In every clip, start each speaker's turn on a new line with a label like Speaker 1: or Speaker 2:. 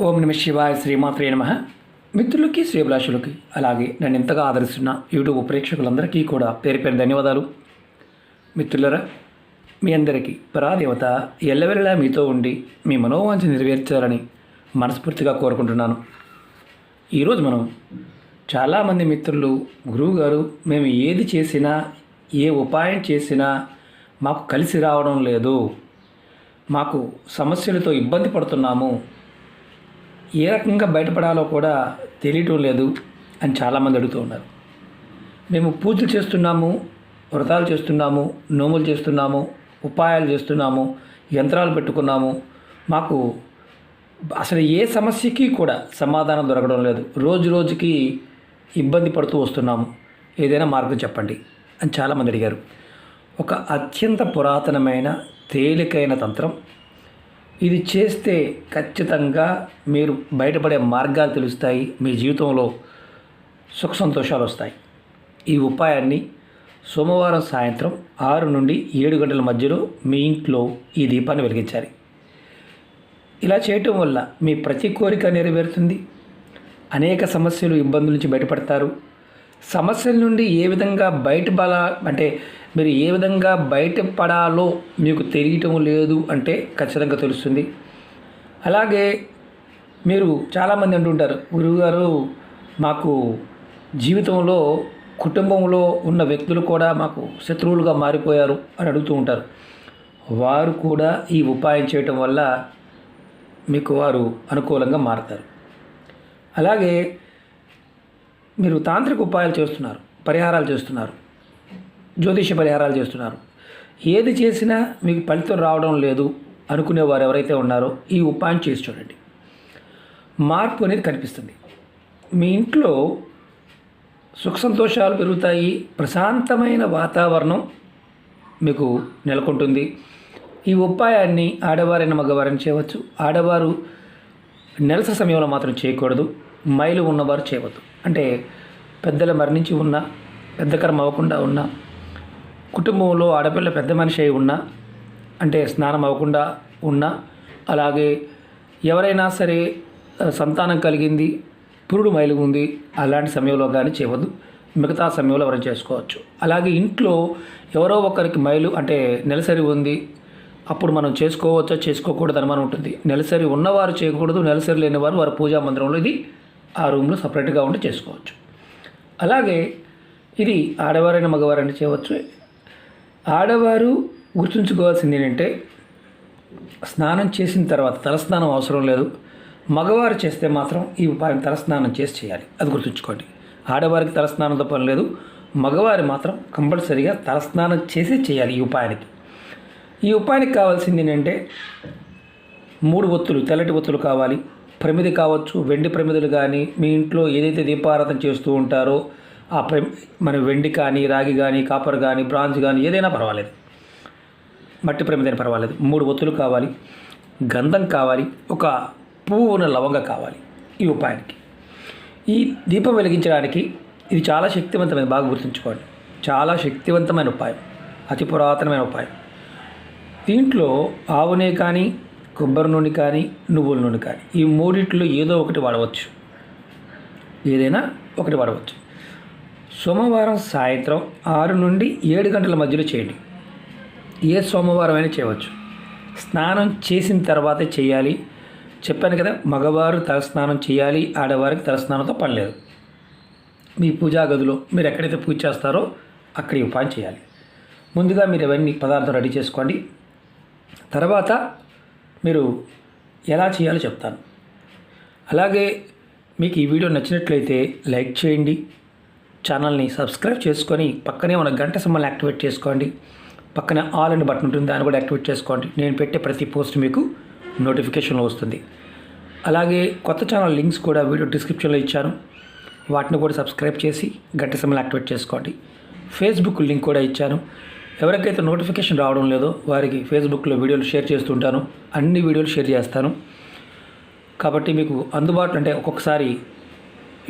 Speaker 1: ఓం నమ శివాయ శ్రీమాత్రే నమః. మిత్రులకి శ్రీభిలాషులకి అలాగే నన్ను ఎంతగా ఆదరిస్తున్న యూట్యూబ్ ప్రేక్షకులందరికీ కూడా పేరు పేరు ధన్యవాదాలు. మిత్రులరా, మీ అందరికీ పరాదేవత ఎల్లవెల్లలా మీతో ఉండి మీ మనోవాంఛ నెరవేర్చాలని మనస్ఫూర్తిగా కోరుకుంటున్నాను. ఈరోజు మనం చాలామంది మిత్రులు, గురువుగారు మేము ఏది చేసినా ఏ ఉపాయం చేసినా మాకు కలిసి రావడం లేదు, మాకు సమస్యలతో ఇబ్బంది పడుతున్నాము, ఏ రకంగా బయటపడాలో కూడా తెలియటం లేదు అని చాలామంది అడుగుతూ ఉన్నారు. మేము పూజలు చేస్తున్నాము, వ్రతాలు చేస్తున్నాము, నోములు చేస్తున్నాము, ఉపాయాలు చేస్తున్నాము, యంత్రాలు పెట్టుకున్నాము, మాకు అసలు ఏ సమస్యకి కూడా సమాధానం దొరకడం లేదు, రోజు రోజుకి ఇబ్బంది పడుతూ వస్తున్నాము, ఏదైనా మార్గం చెప్పండి అని చాలామంది అడిగారు. ఒక అత్యంత పురాతనమైన తేలికైన తంత్రం ఇది. చేస్తే ఖచ్చితంగా మీరు బయటపడే మార్గాలు తెలుస్తాయి, మీ జీవితంలో సుఖ సంతోషాలు వస్తాయి. ఈ ఉపాయాన్ని సోమవారం సాయంత్రం 6 నుండి 7 గంటల మధ్యలో మీ ఇంట్లో ఈ దీపాన్ని వెలిగించాలి. ఇలా చేయటం వల్ల మీ ప్రతి కోరిక నెరవేరుతుంది, అనేక సమస్యలు, ఇబ్బందుల నుంచి బయటపడతారు. సమస్యల నుండి ఏ విధంగా మీరు ఏ విధంగా బయటపడాలో మీకు తెలియటం లేదు అంటే ఖచ్చితంగా తెలుస్తుంది. అలాగే మీరు చాలామంది అంటుంటారు, గురువుగారు మాకు జీవితంలో కుటుంబంలో ఉన్న వ్యక్తులు కూడా మాకు శత్రువులుగా మారిపోయారు అని అడుగుతూ ఉంటారు. వారు కూడా ఈ ఉపాయం చేయటం వల్ల మీకు వారు అనుకూలంగా మారుతారు. అలాగే మీరు తాంత్రిక ఉపాయాలు చేస్తున్నారు, పరిహారాలు చేస్తున్నారు, జ్యోతిష పరిహారాలు చేస్తున్నారు, ఏది చేసినా మీకు ఫలితం రావడం లేదు అనుకునేవారు ఎవరైతే ఉన్నారో ఈ ఉపాయం చేసి చూడండి. మార్పు అనేది కనిపిస్తుంది. మీ ఇంట్లో సుఖ సంతోషాలు పెరుగుతాయి, ప్రశాంతమైన వాతావరణం మీకు నెలకొంటుంది. ఈ ఉపాయాన్ని ఆడవారైన మగవారైనా చేయవచ్చు. ఆడవారు నెలసరి సమయంలో మాత్రం చేయకూడదు, మైలు ఉన్నవారు చేయవద్దు. అంటే పెద్దలు మరణించి ఉన్నా, పెద్ద కర్మ అవ్వకుండా ఉన్నా, కుటుంబంలో ఆడపిల్ల పెద్ద మనిషి అయి ఉన్నా, అంటే స్నానం అవ్వకుండా ఉన్నా, అలాగే ఎవరైనా సరే సంతానం కలిగింది, పురుడు మైలు ఉంది, అలాంటి సమయంలో కానీ చేయవద్దు. మిగతా సమయంలో ఎవరైనా చేసుకోవచ్చు. అలాగే ఇంట్లో ఎవరో ఒకరికి మైలు అంటే నెలసరి ఉంది, అప్పుడు మనం చేసుకోవచ్చో చేసుకోకూడదు అనుమానం ఉంటుంది. నెలసరి ఉన్నవారు చేయకూడదు, నెలసరి లేనివారు వారి పూజా మందిరంలో ఇది ఆ రూమ్లో సపరేట్గా ఉండి చేసుకోవచ్చు. అలాగే ఇది ఆడవారైన మగవారైనా చేయవచ్చు. ఆడవారు గుర్తుంచుకోవాల్సింది ఏంటంటే, స్నానం చేసిన తర్వాత తలస్నానం అవసరం లేదు. మగవారు చేస్తే మాత్రం ఈ ఉపాయం తలస్నానం చేసి చేయాలి, అది గుర్తుంచుకోండి. ఆడవారికి తలస్నానంతో పని లేదు, మగవారు మాత్రం కంపల్సరీగా తలస్నానం చేసి చేయాలి ఈ ఉపాయానికి. ఈ ఉపాయానికి కావాల్సింది ఏంటంటే 3 ఒత్తులు, తెల్లటి ఒత్తులు కావాలి. ప్రమిది కావచ్చు, వెండి ప్రమిదలు కానీ, మీ ఇంట్లో ఏదైతే దీపారాధన చేస్తూ ఉంటారో ఆ మన వెండి కానీ, రాగి కానీ, కాపర్ కానీ, బ్రాంజ్ కానీ ఏదైనా పర్వాలేదు, మట్టి ప్రమిదైనా పర్వాలేదు. 3 ఒత్తులు కావాలి, గంధం కావాలి, ఒక పువ్వు ఉన్న లవంగ కావాలి ఈ ఉపాయానికి. ఈ దీపం వెలిగించడానికి ఇది చాలా శక్తివంతమైన, బాగా గుర్తుంచుకోండి, చాలా శక్తివంతమైన ఉపాయం, అతి పురాతనమైన ఉపాయం. దీంట్లో ఆవు నెయ్యి కానీ, కొబ్బరి నూనె కానీ, నువ్వుల నూనె కానీ, ఈ 3 ఏదో ఒకటి వాడవచ్చు, ఏదైనా ఒకటి వాడవచ్చు. సోమవారం సాయంత్రం 6 నుండి 7 గంటల మధ్యలో చేయండి. ఏ సోమవారం అయినా చేయవచ్చు. స్నానం చేసిన తర్వాతే చేయాలి. చెప్పాను కదా, మగవారు తలస్నానం చేయాలి, ఆడవారికి తలస్నానంతో పని లేదు. మీ పూజా గదిలో మీరు ఎక్కడైతే పూజ చేస్తారో అక్కడ ఈ ఉపాయం చేయాలి. ముందుగా మీరు ఇవన్నీ పదార్థం రెడీ చేసుకోండి. తర్వాత మీరు ఎలా చేయాలో చెప్తాను. అలాగే మీకు ఈ వీడియో నచ్చినట్లయితే లైక్ చేయండి, ఛానల్ని సబ్స్క్రైబ్ చేసుకొని పక్కనే ఉన్న గంట సింబల్ని యాక్టివేట్ చేసుకోండి. పక్కనే ఆల్ అండ్ బటన్ ఉంటుంది, దాన్ని కూడా యాక్టివేట్ చేసుకోండి. నేను పెట్టే ప్రతి పోస్ట్ మీకు నోటిఫికేషన్లో వస్తుంది. అలాగే కొత్త ఛానల్ లింక్స్ కూడా వీడియో డిస్క్రిప్షన్లో ఇచ్చాను, వాటిని కూడా సబ్స్క్రైబ్ చేసి గంట సింబల్ యాక్టివేట్ చేసుకోండి. ఫేస్బుక్ లింక్ కూడా ఇచ్చాను. ఎవరికైతే నోటిఫికేషన్ రావడం లేదో వారికి ఫేస్బుక్లో వీడియోలు షేర్ చేస్తుంటాను, అన్ని వీడియోలు షేర్ చేస్తాను. కాబట్టి మీకు అందుబాటులో, అంటే ఒక్కొక్కసారి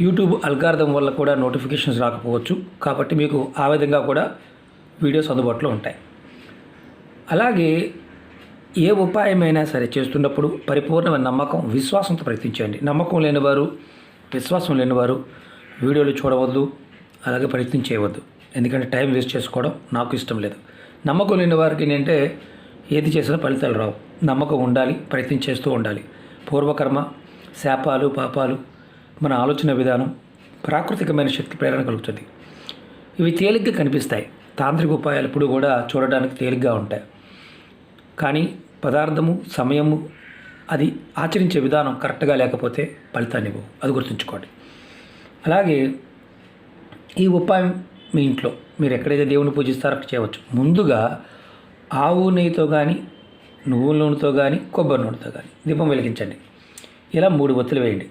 Speaker 1: యూట్యూబ్ అల్గారిథం వల్ల కూడా నోటిఫికేషన్స్ రాకపోవచ్చు, కాబట్టి మీకు ఆ విధంగా కూడా వీడియోస్ అందుబాటులో ఉంటాయి. అలాగే ఏ ఉపాయమైనా సరే చేస్తున్నప్పుడు పరిపూర్ణమైన నమ్మకం, విశ్వాసంతో ప్రయత్నించండి. నమ్మకం లేనివారు, విశ్వాసం లేనివారు వీడియోలు చూడవద్దు, అలాగే ప్రయత్నం చేయవద్దు. ఎందుకంటే టైం వేస్ట్ చేసుకోవడం నాకు ఇష్టం లేదు. నమ్మకం లేని వారికి ఏంటంటే ఏది చేసినా ఫలితాలు రావు. నమ్మకం ఉండాలి, ప్రయత్నం చేస్తూ ఉండాలి. పూర్వకర్మ, శాపాలు, పాపాలు, మన ఆలోచన విధానం, ప్రాకృతికమైన శక్తి ప్రేరణ కలుగుతుంది. ఇవి తేలిగ్గా కనిపిస్తాయి. తాంత్రిక ఉపాయాలు ఇప్పుడు కూడా చూడడానికి తేలిగ్గా ఉంటాయి. కానీ పదార్థము, సమయము, అది ఆచరించే విధానం కరెక్ట్గా లేకపోతే ఫలితాన్ని ఇవ్వవు. అది గుర్తుంచుకోండి. అలాగే ఈ ఉపాయం మీ ఇంట్లో మీరు ఎక్కడైతే దేవుని పూజిస్తారో అక్కడ చేయవచ్చు. ముందుగా ఆవు నెయ్యితో కానీ, నువ్వుల నూనెతో కానీ, కొబ్బరి నూనెతో కానీ దీపం వెలిగించండి. ఇలా 3 ఒత్తులు వేయండి.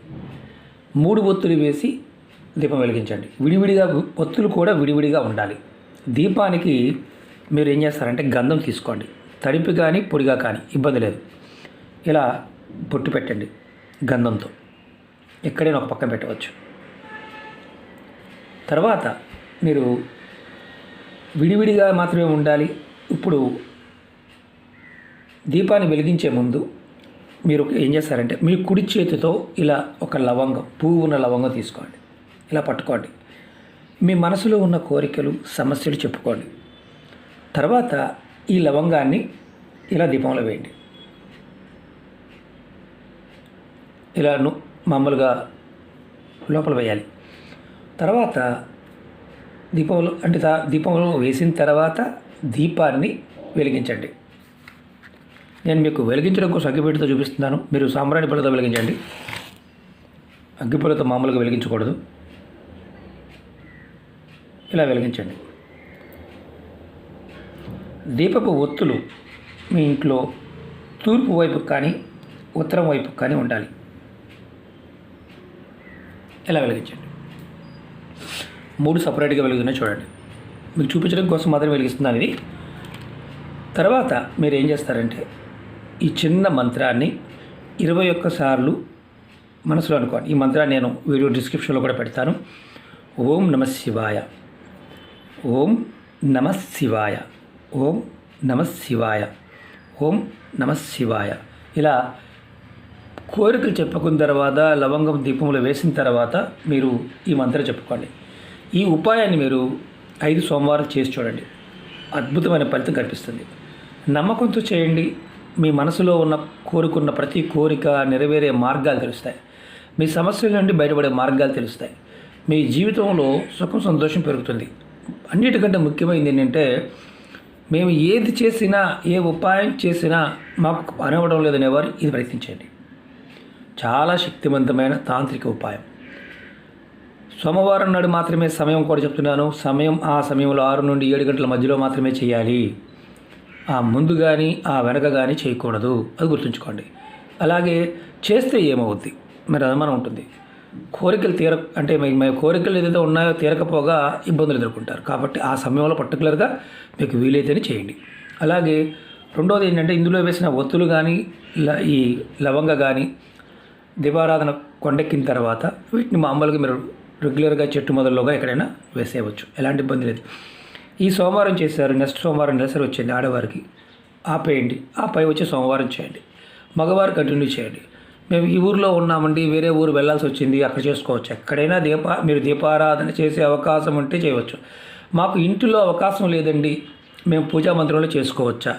Speaker 1: 3 ఒత్తులు వేసి దీపం వెలిగించండి. విడివిడిగా ఒత్తులు కూడా విడివిడిగా ఉండాలి. దీపానికి మీరు ఏం చేస్తారంటే గంధం తీసుకోండి. తడిపి కానీ పొడిగా కానీ ఇబ్బంది లేదు. ఇలా పొట్టు పెట్టండి గంధంతో. ఎక్కడైనా ఒక పక్కన పెట్టవచ్చు. తర్వాత మీరు విడివిడిగా మాత్రమే ఉండాలి. ఇప్పుడు దీపాన్ని వెలిగించే ముందు మీరు ఏం చేస్తారంటే మీ కుడి చేతితో ఇలా ఒక లవంగం, పువ్వు ఉన్న లవంగం తీసుకోండి. ఇలా పట్టుకోండి. మీ మనసులో ఉన్న కోరికలు, సమస్యలు చెప్పుకోండి. తర్వాత ఈ లవంగాన్ని ఇలా దీపంలో వేయండి. ఇలా మామూలుగా లోపల వేయాలి. తర్వాత దీపంలో వేసిన తర్వాత దీపాన్ని వెలిగించండి. నేను మీకు వెలిగించడం కోసం అగ్గిపెట్టెతో చూపిస్తున్నాను. మీరు సాంబ్రాణి పొలతో వెలిగించండి. అగ్గిపుల్లతో మామూలుగా వెలిగించకూడదు. ఇలా వెలిగించండి. దీపపు ఒత్తులు మీ ఇంట్లో తూర్పు వైపు కానీ ఉత్తరం వైపు కానీ ఉండాలి. ఇలా వెలిగించండి. 3 సపరేట్గా వెలుగుతున్నాయి చూడండి. మీకు చూపించడం కోసం మాత్రం వెలిగిస్తున్నాను ఇది. తర్వాత మీరు ఏం చేస్తారంటే ఈ చిన్న మంత్రాన్ని 21 సార్లు మనసులో అనుకోండి. ఈ మంత్రాన్ని నేను వీడియో డిస్క్రిప్షన్లో కూడా పెడతాను. ఓం నమః శివాయ, ఓం నమః శివాయ, ఓం నమః శివాయ, ఓం నమః శివాయ. ఇలా కోరికలు చెప్పుకున్న తర్వాత లవంగం దీపంలో వేసిన తర్వాత మీరు ఈ మంత్రం చెప్పుకోండి. ఈ ఉపాయాన్ని మీరు 5 సోమవారాలు చేసి చూడండి. అద్భుతమైన ఫలితం కనిపిస్తుంది. నమ్మకంతో చేయండి. మీ మనసులో కోరుకున్న ప్రతి కోరిక నెరవేరే మార్గాలు తెలుస్తాయి. మీ సమస్యల నుండి బయటపడే మార్గాలు తెలుస్తాయి. మీ జీవితంలో సుఖం, సంతోషం పెరుగుతుంది. అన్నిటికంటే ముఖ్యమైనది ఏంటంటే మేము ఏది చేసినా, ఏ ఉపాయం చేసినా మాకు అనవడం లేదనేవారు ఇది ప్రయత్నించండి. చాలా శక్తివంతమైన తాంత్రిక ఉపాయం. సోమవారం నాడు మాత్రమే సమయం కూడా చెప్తున్నాను. ఆ సమయంలో 6 నుండి 7 గంటల మధ్యలో మాత్రమే చేయాలి. ఆ ముందు కానీ ఆ వెనక కానీ చేయకూడదు. అది గుర్తుంచుకోండి. అలాగే చేస్తే ఏమవుద్ది మరి అనుమానం ఉంటుంది. కోరికలు అంటే మీ కోరికలు ఏదైతే ఉన్నాయో తీరకపోగా ఇబ్బందులు ఎదుర్కొంటారు. కాబట్టి ఆ సమయంలో పర్టికులర్గా మీకు వీలైతేనే చేయండి. అలాగే రెండోది ఏంటంటే ఇందులో వేసిన ఒత్తులు కానీ ఈ లవంగ కానీ దీపారాధన కొండెక్కిన తర్వాత వీటిని మామూలుగా మీరు రెగ్యులర్గా చెట్టు మొదల్లోగా ఎక్కడైనా వేసేయవచ్చు. ఎలాంటి ఇబ్బంది లేదు. ఈ సోమవారం చేశారు, నెక్స్ట్ సోమవారం నెలసరి వచ్చింది ఆడవారికి, ఆపేయండి. ఆపై వచ్చి సోమవారం చేయండి. మగవారు కంటిన్యూ చేయండి. మేము ఈ ఊరిలో ఉన్నామండి, వేరే ఊరు వెళ్ళాల్సి వచ్చింది, అక్కడ చేసుకోవచ్చు. ఎక్కడైనా మీరు దీపారాధన చేసే అవకాశం ఉంటే చేయవచ్చు. మాకు ఇంటిలో అవకాశం లేదండి, మేము పూజా మందిరంలో చేసుకోవచ్చా?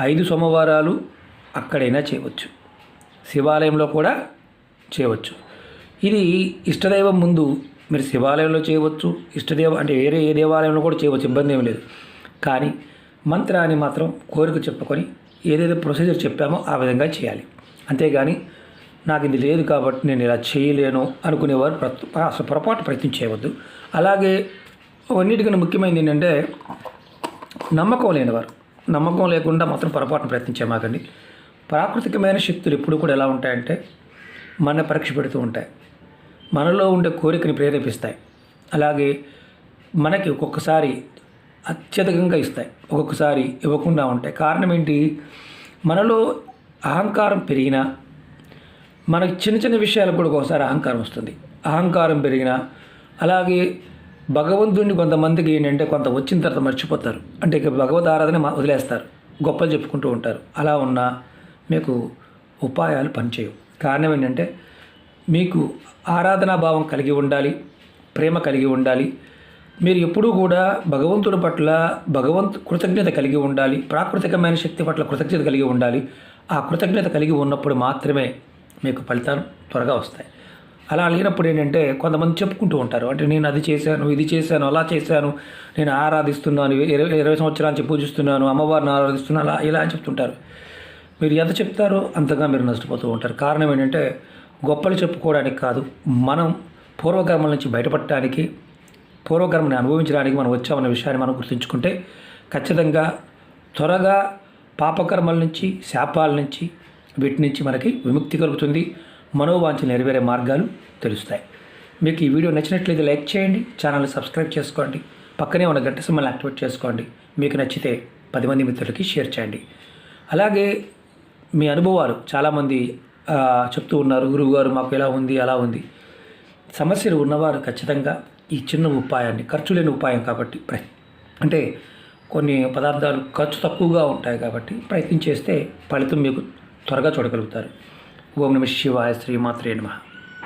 Speaker 1: 5 సోమవారాలు అక్కడైనా చేయవచ్చు. శివాలయంలో కూడా చేయవచ్చు. ఇది ఇష్టదైవం ముందు మీరు శివాలయంలో చేయవచ్చు. అంటే వేరే ఏ దేవాలయంలో కూడా చేయవచ్చు, ఇబ్బంది ఏమి లేదు. కానీ మంత్రాన్ని మాత్రం కోరిక చెప్పుకొని ఏదైతే ప్రొసీజర్ చెప్పామో ఆ విధంగా చేయాలి. అంతేగాని నాకు ఇది లేదు కాబట్టి నేను ఇలా చేయలేను అనుకునేవారు పొరపాటు ప్రయత్నం చేయవద్దు. అలాగే అన్నిటికన్నా ముఖ్యమైనది ఏంటంటే నమ్మకం లేనివారు, నమ్మకం లేకుండా మాత్రం పొరపాటును ప్రయత్నించేమాకండి. ప్రాకృతికమైన శక్తులు ఎప్పుడు కూడా ఎలా ఉంటాయంటే మన పరీక్ష పెడుతూ ఉంటాయి. మనలో ఉండే కోరికని ప్రేరేపిస్తాయి. అలాగే మనకి ఒక్కొక్కసారి అత్యధికంగా ఇస్తాయి, ఒక్కొక్కసారి ఇవ్వకుండా ఉంటాయి. కారణం ఏంటి? మనలో అహంకారం పెరిగినా, మనకి చిన్న చిన్న విషయాలకు కూడా ఒకసారి అహంకారం వస్తుంది. అహంకారం పెరిగినా, అలాగే భగవంతుడిని కొంతమందికి ఏంటంటే కొంత వచ్చిన తర్వాత మర్చిపోతారు. అంటే ఇక భగవద్ ఆరాధన వదిలేస్తారు. గొప్పలు చెప్పుకుంటూ ఉంటారు. అలా ఉన్న మీకు ఉపాయాలు పనిచేయవు. కారణం ఏంటంటే మీకు ఆరాధనా భావం కలిగి ఉండాలి, ప్రేమ కలిగి ఉండాలి. మీరు ఎప్పుడూ కూడా భగవంతుడి పట్ల కృతజ్ఞత కలిగి ఉండాలి. ప్రాకృతికమైన శక్తి పట్ల కృతజ్ఞత కలిగి ఉండాలి. ఆ కృతజ్ఞత కలిగి ఉన్నప్పుడు మాత్రమే మీకు ఫలితాలు త్వరగా వస్తాయి. అలా లేనప్పుడు ఏంటంటే కొంతమంది చెప్పుకుంటూ ఉంటారు, అంటే నేను అది చేశాను, ఇది చేశాను, అలా చేశాను, నేను ఆరాధిస్తున్నాను, 20 సంవత్సరాల నుంచి పూజిస్తున్నాను, అమ్మవారిని ఆరాధిస్తున్నాను, అలా ఇలా అని చెప్తుంటారు. మీరు ఎంత చెప్తారో అంతగా మీరు నష్టపోతూ ఉంటారు. కారణం ఏంటంటే గొప్పలు చెప్పుకోవడానికి కాదు, మనం పూర్వకర్మల నుంచి బయటపడటానికి, పూర్వకర్మని అనుభవించడానికి మనం వచ్చామన్న విషయాన్ని మనం గుర్తుంచుకుంటే ఖచ్చితంగా త్వరగా పాపకర్మల నుంచి, శాపాల నుంచి, వీటి నుంచి మనకి విముక్తి కలుగుతుంది. మనోవాంఛలు నెరవేరే మార్గాలు తెలుస్తాయి. మీకు ఈ వీడియో నచ్చినట్లయితే లైక్ చేయండి, ఛానల్ని సబ్స్క్రైబ్ చేసుకోండి, పక్కనే ఉన్న గంట సింబల్ని యాక్టివేట్ చేసుకోండి. మీకు నచ్చితే 10 మంది మిత్రులకి షేర్ చేయండి. అలాగే మీ అనుభవాలు చాలామంది చెప్తూ ఉన్నారు, గురువుగారు మాకు ఎలా ఉంది, అలా ఉంది. సమస్యలు ఉన్నవారు ఖచ్చితంగా ఈ చిన్న ఉపాయాన్ని, ఖర్చు లేని ఉపాయం కాబట్టి, అంటే కొన్ని పదార్థాలు ఖర్చు తక్కువగా ఉంటాయి కాబట్టి ప్రయత్నం చేస్తే ఫలితం మీకు త్వరగా చూడగలుగుతారు. ఓం నమః శివాయ. శ్రీమాత్రే నమః.